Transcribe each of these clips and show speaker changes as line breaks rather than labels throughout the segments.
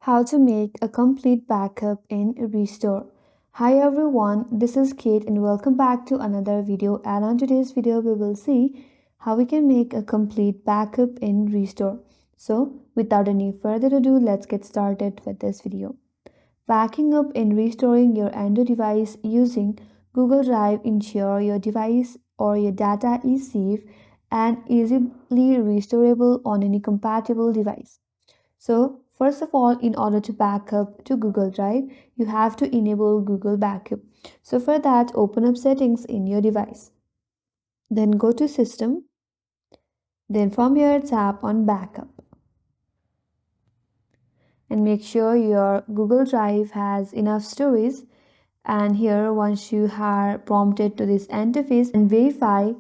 How to make a complete backup in Restore. Hi everyone, this is Kate and welcome back to another video, and on today's video we will see how we can make a complete backup in Restore. So without any further ado, let's get started with this video. Backing up and restoring your Android device using Google Drive ensure your device or your data is safe and easily restorable on any compatible device. So first of all, in order to back up to Google Drive, you have to enable Google Backup. So for that, open up settings in your device. Then go to System. Then from here, tap on Backup. And make sure your Google Drive has enough storage. And here, once you are prompted to this interface, and verify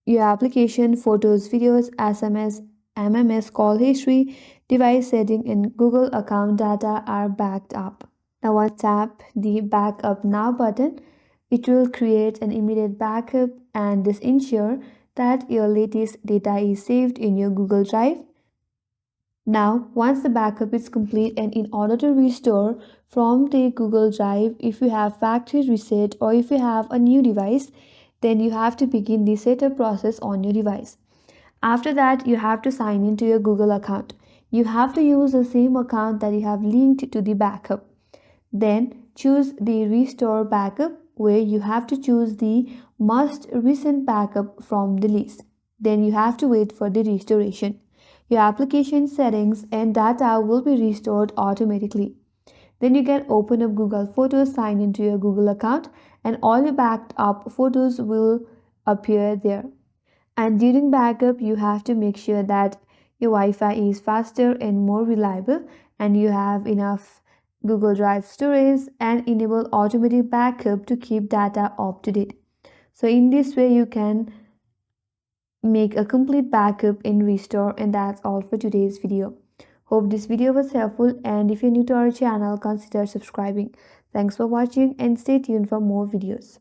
your application, photos, videos, SMS, MMS, call history, device setting, and Google account data are backed up. Now once tap the Backup Now button, it will create an immediate backup, and this ensure that your latest data is saved in your Google Drive. Now, once the backup is complete, and in order to restore from the Google Drive, if you have factory reset or if you have a new device, then you have to begin the setup process on your device. After that, you have to sign into your Google account. You have to use the same account that you have linked to the backup. Then choose the restore backup, where you have to choose the most recent backup from the list. Then you have to wait for the restoration. Your application settings and data will be restored automatically. Then you can open up Google Photos, sign into your Google account, and all your backed up photos will appear there. And during backup, you have to make sure that your Wi-Fi is faster and more reliable, and you have enough Google Drive storage, and enable automatic backup to keep data up to date. So in this way, you can make a complete backup in Restore. And that's all for today's video. Hope this video was helpful, and if you're new to our channel, consider subscribing. Thanks for watching and stay tuned for more videos.